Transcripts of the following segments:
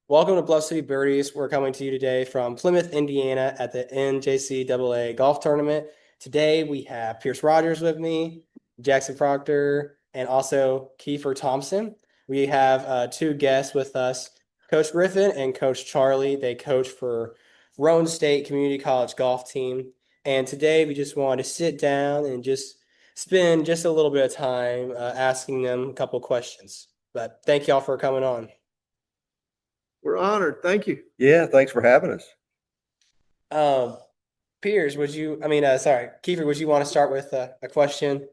Welcome to Bluff City Birdies. We're coming to you today from Plymouth, Indiana at the NJCAA golf tournament. Today we have Pierce Rogers with me, Jackson Proctor, and also Kiefer Thompson. We have two guests with us, Coach Griffin and Coach Charlie. They coach for Roane State Community College golf team. And today we just wanted to sit down and just spend just a little bit of time asking them a couple questions. But thank y'all for coming on. We're honored. Thank you. Yeah, thanks for having us. Um, Piers, sorry, Kiefer, would you want to start with a question?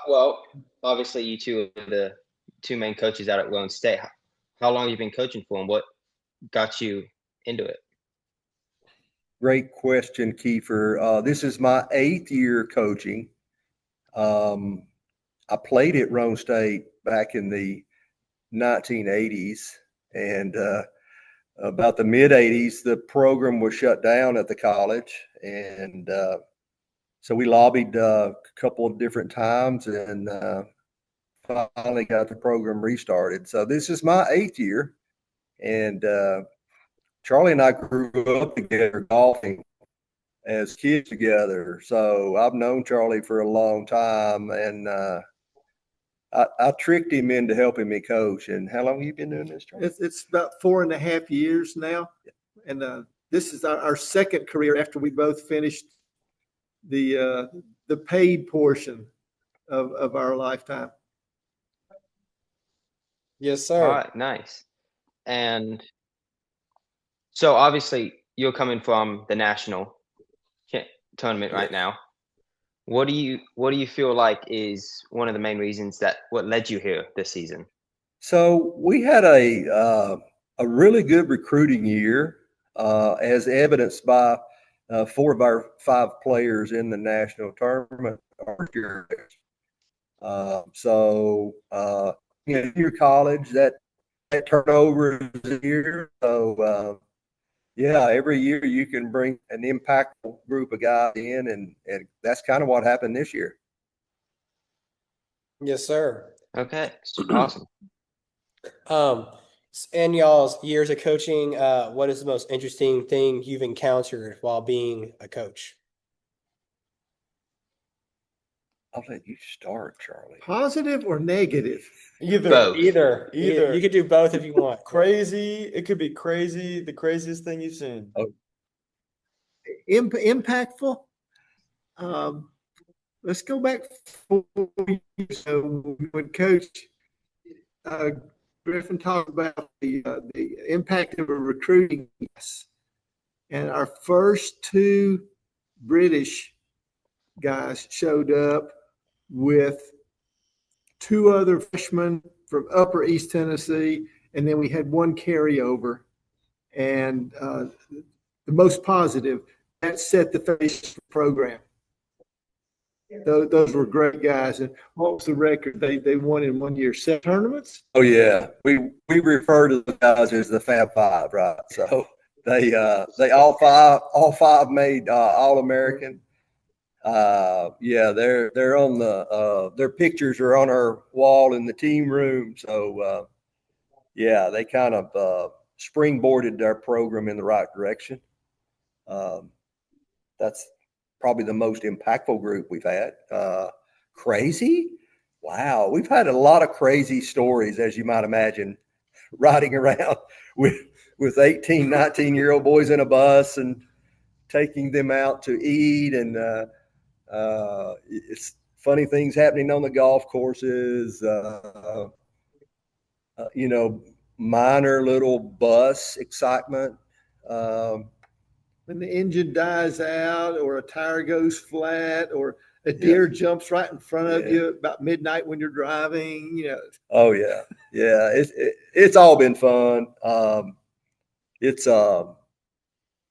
Well, obviously, you two are the two main coaches out at Roane State. How long have you been coaching for, and what got you into it? Great question, Kiefer. This is my 8th year coaching. I played at Roane State back in the 1980s, and about the mid 80s, the program was shut down at the college, and so we lobbied a couple of different times, and finally got the program restarted. So this is my 8th year, and Charlie and I grew up together golfing as kids together. So I've known Charlie for a long time, and I tricked him into helping me coach. And how long have you been doing this, Charlie? It's about 4.5 years now. And this is our second career after we both finished the paid portion of our lifetime. Yes, All sir. right, nice. And so, obviously, you're coming from the national tournament right now. What do you feel like is one of the main reasons what led you here this season? So we had a really good recruiting year, as evidenced by 4 of our 5 players in the national tournament are here. Junior college, that turnover is a year. So yeah, every year you can bring an impactful group of guys in, and that's kind of what happened this year. Yes, sir. Okay, awesome. In y'all's years of coaching, what is the most interesting thing you've encountered while being a coach? I'll let you start, Charlie. Positive or negative? Both. Either. Either. You could do both if you want. Crazy. It could be crazy. The craziest thing you've seen. Impactful. Let's go back 4 years ago when Coach Griffin talked about the impact of a recruiting class. And our first 2 British guys showed up with 2 other freshmen from Upper East Tennessee, and then we had 1 carryover. And the most positive, that set the face for the program. Those were great guys. And what was the record? They won in 1 year 7 tournaments. Oh yeah, we refer to the guys as the Fab Five, right? So they all five made All-American. Yeah, they're on their pictures are on our wall in the team room. So yeah, they kind of springboarded their program in the right direction. That's probably the most impactful group we've had. Crazy? Wow, we've had a lot of crazy stories, as you might imagine, riding around with 18, 19-year-old boys in a bus and taking them out to eat, and it's funny things happening on the golf courses. Minor little bus excitement. When the engine dies out, or a tire goes flat, or a deer jumps right in front of you about midnight when you're driving, Oh yeah, yeah. It's all been fun.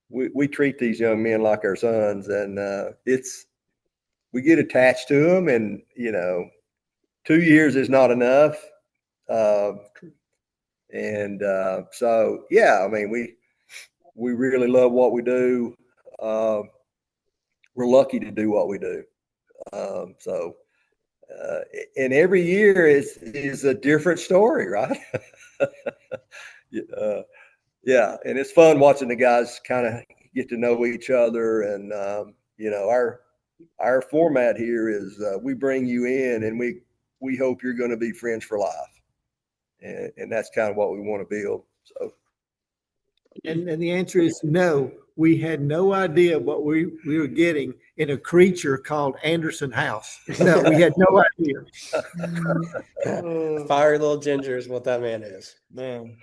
We treat these young men like our sons, and we get attached to them, and 2 years is not enough. So yeah, I mean we really love what we do. We're lucky to do what we do. And every year is a different story, right? Yeah, and it's fun watching the guys kind of get to know each other. And our format here is we bring you in, and we hope you're going to be friends for life, and that's kind of what we want to build. So And the answer is no. We had no idea what we were getting in a creature called Anderson House. No, we had no idea. Fiery little ginger is what that man is. Man,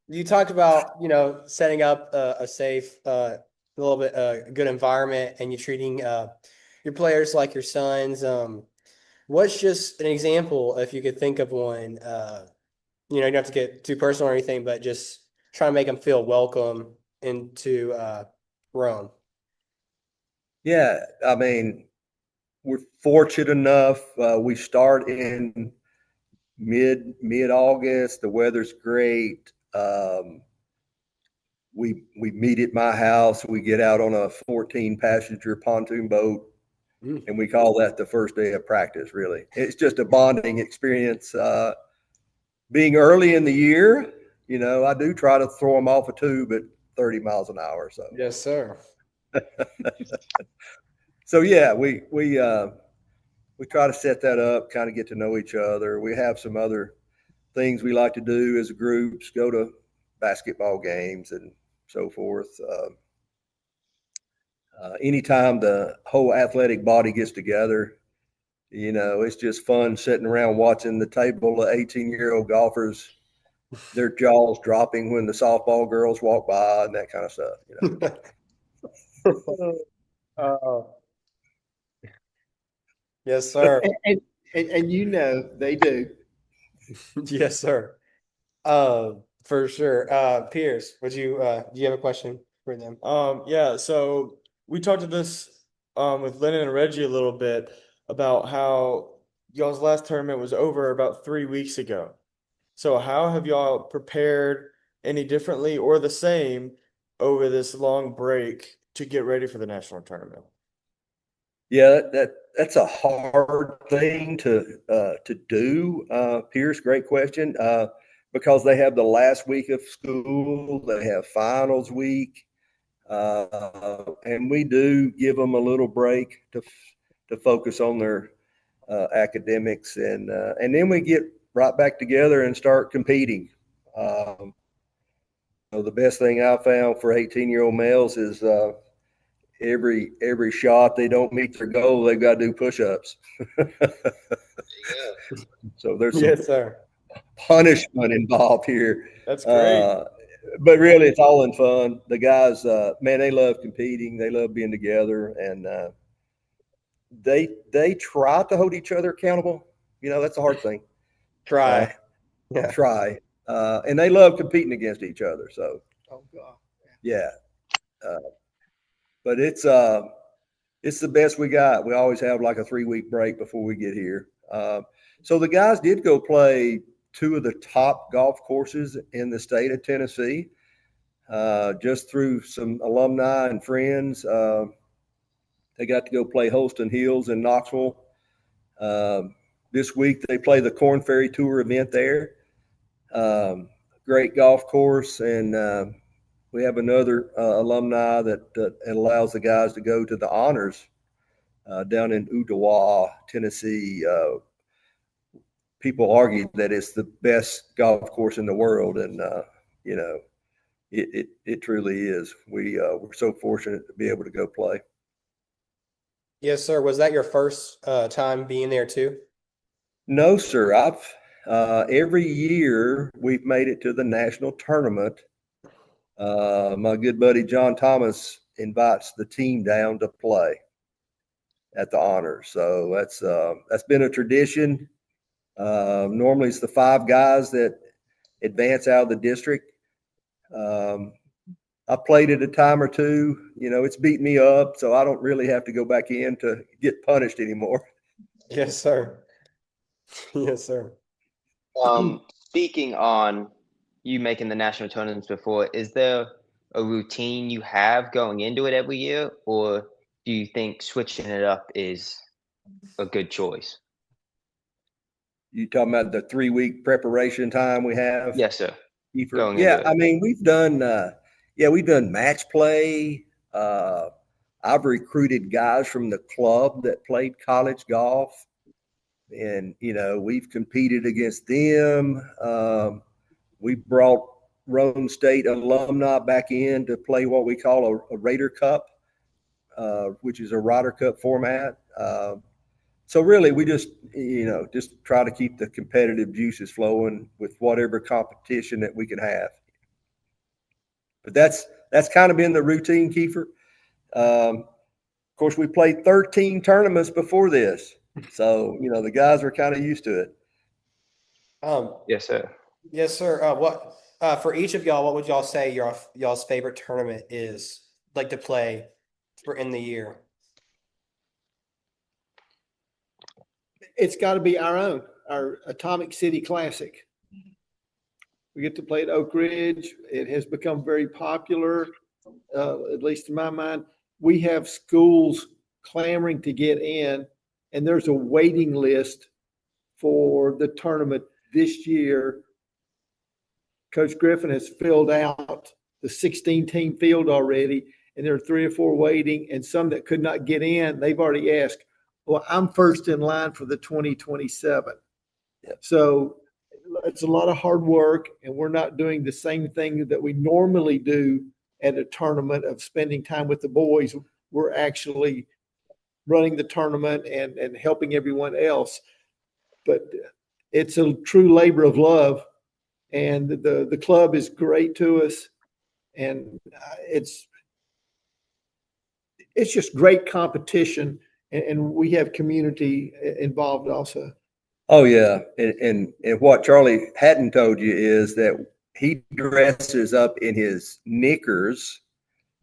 You talked about, setting up a safe, a little bit good environment, and you treating your players like your sons. What's just an example, if you could think of one? You don't have to get too personal or anything, but just try to make them feel welcome into Rome. yeah, I mean, we're fortunate enough. We start in mid August. The weather's great. We meet at my house. We get out on a 14 passenger pontoon boat, and we call that the first day of practice. Really, it's just a bonding experience. Being early in the year, I do try to throw them off a tube at 30 miles an hour. So Yes, sir. so yeah, we try to set that up, kind of get to know each other. We have some other things we like to do as groups, go to basketball games and so forth. Anytime the whole athletic body gets together, it's just fun sitting around watching the table of 18-year-old golfers, their jaws dropping when the softball girls walk by and that kind of stuff. Yes, sir. And they do. Yes, sir. For sure. Pierce, do you have a question for them? yeah, so we talked to this with Lennon and Reggie a little bit about how y'all's last tournament was over about 3 weeks ago. So how have y'all prepared any differently or the same over this long break to get ready for the national tournament? Yeah, that's a hard thing to do. Pierce, great question. Because they have the last week of school, they have finals week, and we do give them a little break to focus on their academics, and then we get right back together and start competing. So the best thing I found for 18-year-old males is every shot they don't meet their goal, they've got to do push-ups. So there's some Yes, sir. punishment involved here. That's great. But really, it's all in fun. The guys, man, they love competing. They love being together, and they try to hold each other accountable. That's a hard thing. Try. Yeah. Try, and they love competing against each other. So, Oh God. yeah. But it's the best we got. We always have like a 3-week break before we get here. So the guys did go play 2 of the top golf courses in the state of Tennessee, just through some alumni and friends. They got to go play Holston Hills in Knoxville. This week they play the Corn Ferry Tour event there. Great golf course, and we have another alumni that allows the guys to go to the honors down in Ottawa, Tennessee. People argue that it's the best golf course in the world, and it truly is. We're so fortunate to be able to go play. Yes, sir. Was that your first time being there too? No, sir. I've every year we've made it to the national tournament. My good buddy John Thomas invites the team down to play at the honors, so that's been a tradition. Normally, it's the 5 guys that advance out of the district. I played it a time or two. It's beat me up, so I don't really have to go back in to get punished anymore. Yes, sir. Yes, sir. Speaking on you making the national tournaments before, is there a routine you have going into it every year, or do you think switching it up is a good choice? You talking about the 3-week preparation time we have? Yes, sir. Kiefer? Going Yeah, into I it. mean, we've done match play. I've recruited guys from the club that played college golf, and we've competed against them. We brought Rome State alumni back in to play what we call a Raider Cup, which is a Ryder Cup format. So really, we just try to keep the competitive juices flowing with whatever competition that we can have. But that's kind of been the routine, Kiefer. Of course, we played 13 tournaments before this, so the guys are kind of used to it. Yes, sir. Yes, sir. What for each of y'all, what would y'all say y'all's favorite tournament is, like, to play for in the year? It's got to be our Atomic City Classic. We get to play at Oak Ridge. It has become very popular, at least in my mind. We have schools clamoring to get in, and there's a waiting list for the tournament this year. Coach Griffin has filled out the 16-team field already, and there are 3 or 4 waiting, and some that could not get in, they've already asked, well, I'm first in line for the 2027. Yep. So it's a lot of hard work, and we're not doing the same thing that we normally do at a tournament of spending time with the boys. We're actually running the tournament and helping everyone else. But it's a true labor of love, and the club is great to us, and it's just great competition, and we have community involved also. Oh yeah, and what Charlie hadn't told you is that he dresses up in his knickers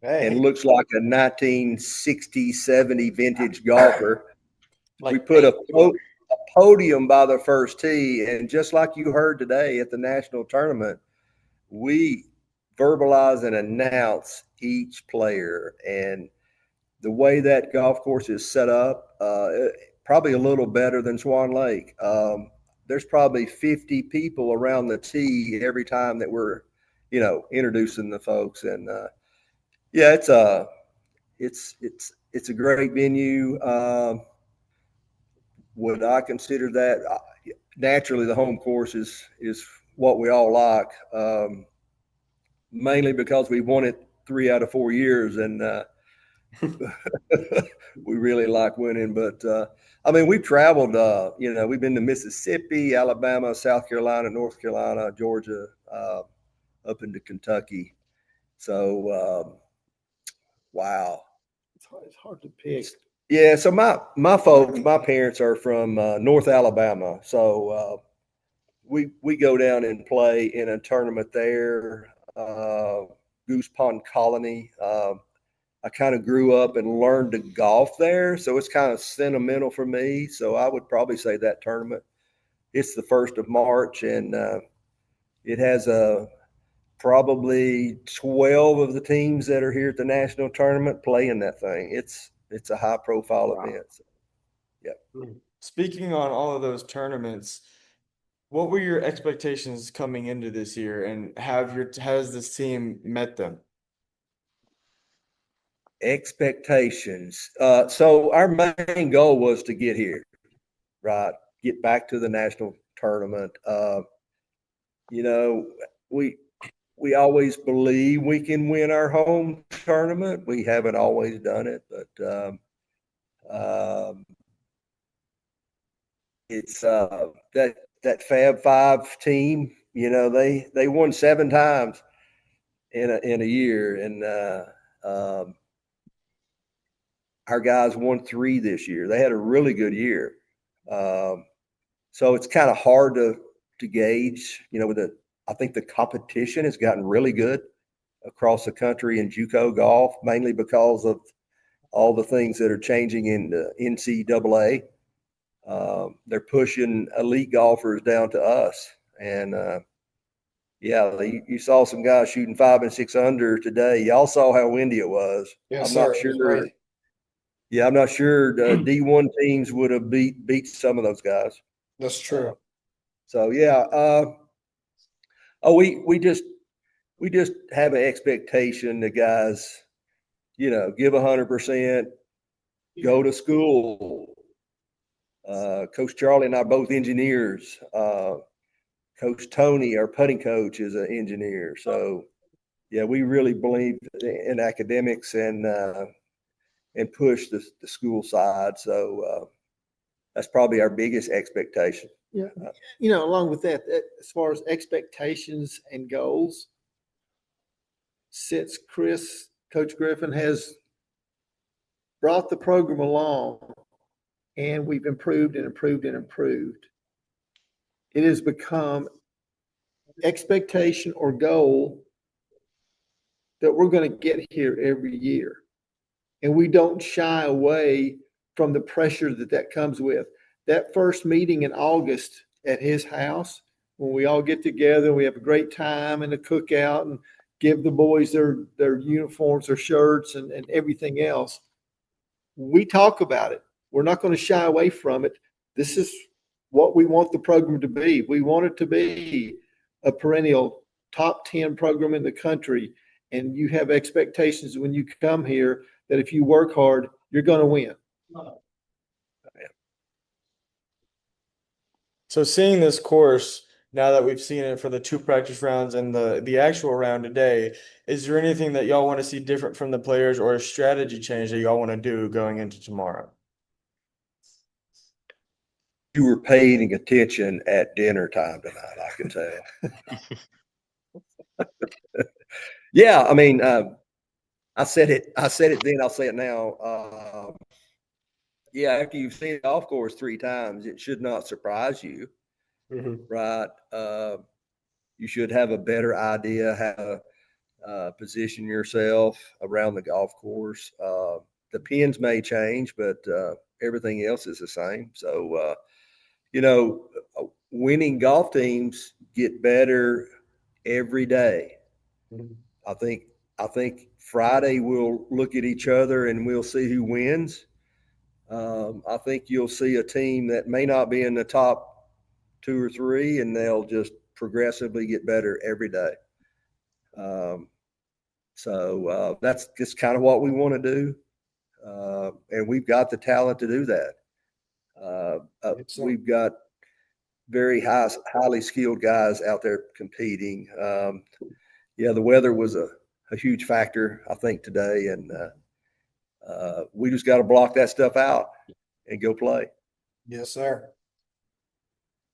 and looks like a 1960, 70 vintage golfer. Like, We put a podium by the first tee, and just like you heard today at the national tournament, we verbalize and announce each player. And the way that golf course is set up, probably a little better than Swan Lake. There's probably 50 people around the tee every time that we're, introducing the folks. And yeah, it's a great venue. Would I consider that? Naturally, the home course is what we all like, mainly because we won it 3 out of 4 years, and we really like winning. But I mean, we've traveled. We've been to Mississippi, Alabama, South Carolina, North Carolina, Georgia, up into Kentucky. So, wow. It's hard to pick. Yeah, so my folks, my parents are from North Alabama, so we go down and play in a tournament there, Goose Pond Colony. I kind of grew up and learned to golf there, so it's kind of sentimental for me. So I would probably say that tournament. It's the 1st of March, and it has probably 12 of the teams that are here at the national tournament playing that thing. It's a high profile event. So, yeah. Speaking on all of those tournaments, what were your expectations coming into this year, and has this team met them? Expectations. So our main goal was to get here, right? Get back to the national tournament. We always believe we can win our home tournament. We haven't always done it, but it's that Fab Five team. They won 7 times in a year, and our guys won 3 this year. They had a really good year. So it's kind of hard to gauge, I think the competition has gotten really good across the country in JUCO golf, mainly because of all the things that are changing in the NCAA. They're pushing elite golfers down to us. And yeah, you saw some guys shooting 5 and 6 under today. Y'all saw how windy it was. Yes, I'm sir. not sure. Yeah, I'm not sure D1 teams would have beat some of those guys. That's true. So yeah, we just have an expectation that guys, give 100%, go to school. Coach Charlie and I are both engineers. Coach Tony, our putting coach, is an engineer. So yeah, we really believe in academics and push the school side. So that's probably our biggest expectation. Yeah. Along with that, as far as expectations and goals, since Coach Griffin has brought the program along and we've improved and improved and improved, it has become expectation or goal that we're going to get here every year. And we don't shy away from the pressure that comes with. That first meeting in August at his house, when we all get together and we have a great time and a cookout and give the boys their uniforms, their shirts, and everything else, we talk about it. We're not going to shy away from it. This is what we want the program to be. We want it to be a perennial top 10 program in the country. And you have expectations when you come here that if you work hard, you're going to win. So seeing this course, now that we've seen it for the 2 practice rounds and the actual round today, is there anything that y'all want to see different from the players or a strategy change that y'all want to do going into tomorrow? You were paying attention at dinner time tonight, I can tell. Yeah, I mean, I said it then, I'll say it now. Yeah, after you've seen the golf course 3 times, it should not surprise you, right? You should have a better idea how to position yourself around the golf course. The pins may change, but everything else is the same. So, winning golf teams get better every day. I think Friday we'll look at each other and we'll see who wins. I think you'll see a team that may not be in the top 2 or 3, and they'll just progressively get better every day. So that's just kind of what we want to do. And we've got the talent to do that. We've got very highly skilled guys out there competing. Yeah, the weather was a huge factor, I think, today. And we just got to block that stuff out and go play. Yes, sir.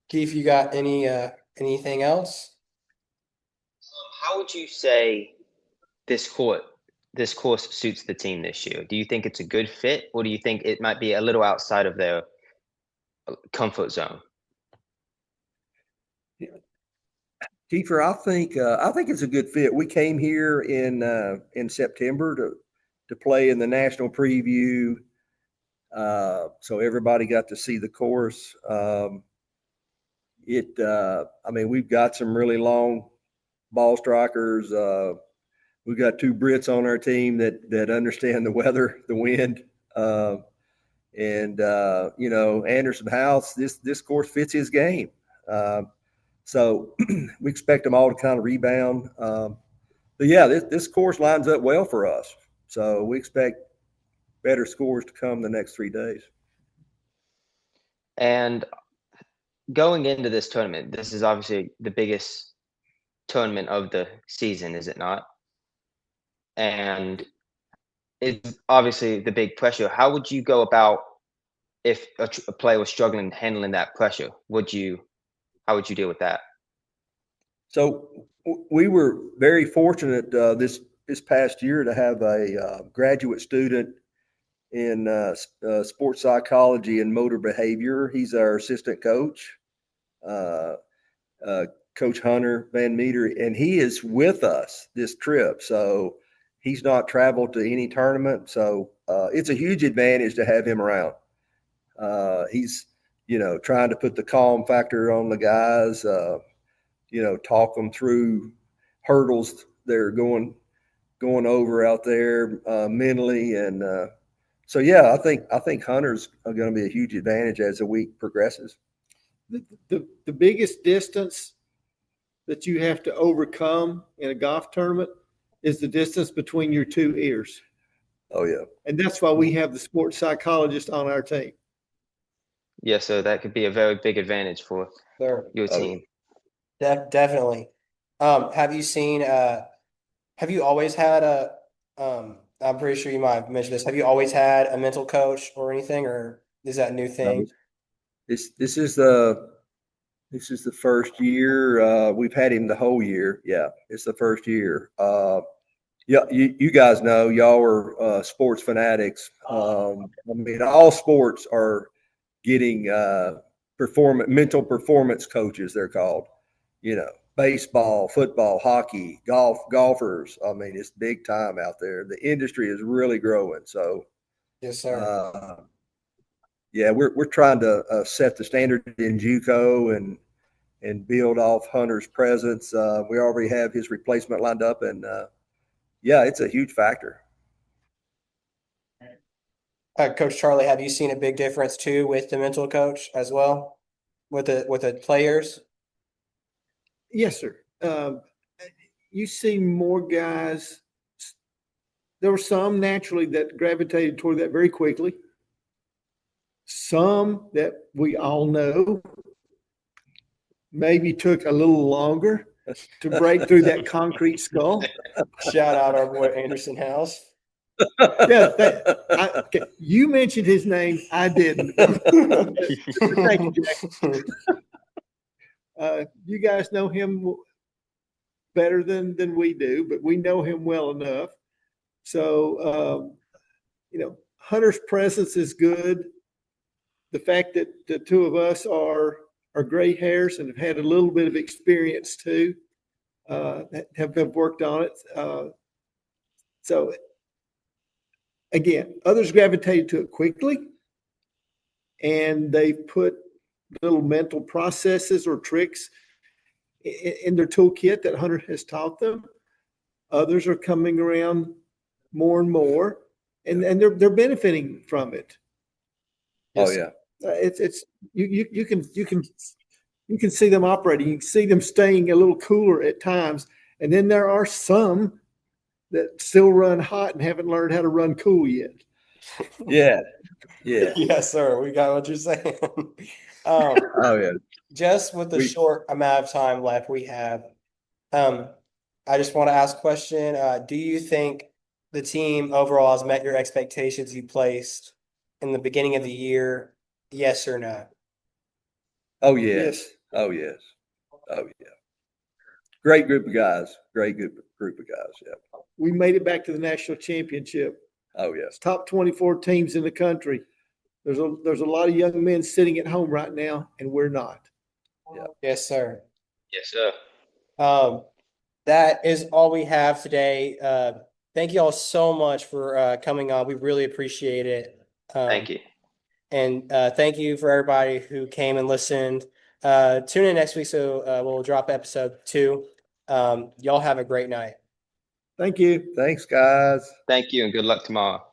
Keith, you got anything else? How would you say this course suits the team this year? Do you think it's a good fit, or do you think it might be a little outside of their comfort zone? Kiefer, I think it's a good fit. We came here in September to play in the national preview, so everybody got to see the course. I mean, we've got some really long ball strikers. We've got 2 Brits on our team that understand the weather, the wind, and Anderson House. This course fits his game. So we expect them all to kind of rebound. But yeah, this course lines up well for us. So we expect better scores to come the next 3 days. And going into this tournament, this is obviously the biggest tournament of the season, is it not? And it's obviously the big pressure. How would you go about if a player was struggling handling that pressure? How would you deal with that? So we were very fortunate this past year to have a graduate student in sports psychology and motor behavior. He's our assistant coach, Coach Hunter Van Meter, and he is with us this trip. So he's not traveled to any tournament. So it's a huge advantage to have him around. He's, trying to put the calm factor on the guys, talk them through hurdles they're going over out there mentally. And so, yeah, I think Hunter's going to be a huge advantage as the week progresses. the biggest distance that you have to overcome in a golf tournament is the distance between your two ears. Oh, yeah. And that's why we have the sports psychologist on our team. Yes, sir. That could be a very big advantage for Sure. your Oh, team. Definitely. Have you seen, have you always had I'm pretty sure you might have mentioned this. Have you always had a mental coach or anything, or is that a new thing? This is the first year. We've had him the whole year. Yeah, it's the first year. Yeah, you guys know, y'all are sports fanatics. I mean, all sports are getting mental performance coaches, they're called. You know, baseball, football, hockey, golfers. I mean, it's big time out there. The industry is really growing. So, Yes, sir. yeah, we're trying to set the standard in JUCO and build off Hunter's presence. We already have his replacement lined up, and yeah, it's a huge factor. Coach Charlie, have you seen a big difference too with the mental coach as well, with the players? Yes, sir. You see more guys. There were some naturally that gravitated toward that very quickly. Some that we all know maybe took a little longer to break through that concrete skull. Shout out our boy Anderson House. Yeah, okay. You mentioned his name. I didn't. Thank you, Jack. You guys know him better than we do, but we know him well enough. So, Hunter's presence is good. The fact that the two of us are gray hairs and have had a little bit of experience too, have worked on it. So again, others gravitated to it quickly, and they've put little mental processes or tricks in their toolkit that Hunter has taught them. Others are coming around more and more, and they're benefiting from it. Oh yeah, it's you can see them operating. You can see them staying a little cooler at times, and then there are some that still run hot and haven't learned how to run cool yet. yeah. Yes, sir. We got what you're saying. Oh yeah. Just with the short amount of time left we have, I just want to ask a question. Do you think the team overall has met your expectations you placed in the beginning of the year? Yes or no? Oh yes. Oh yes. Oh yeah. Great group of guys. Great group of guys. Yeah. We made it back to the national championship. Oh yes. Top 24 teams in the country. There's a lot of young men sitting at home right now, and we're not. Yeah. Yes, sir. Yes, sir. That is all we have today. Thank you all so much for coming on. We really appreciate it. Thank you. And thank you for everybody who came and listened. Tune in next week, so we'll drop episode 2. Y'all have a great night. Thank you. Thanks, guys. Thank you, and good luck tomorrow.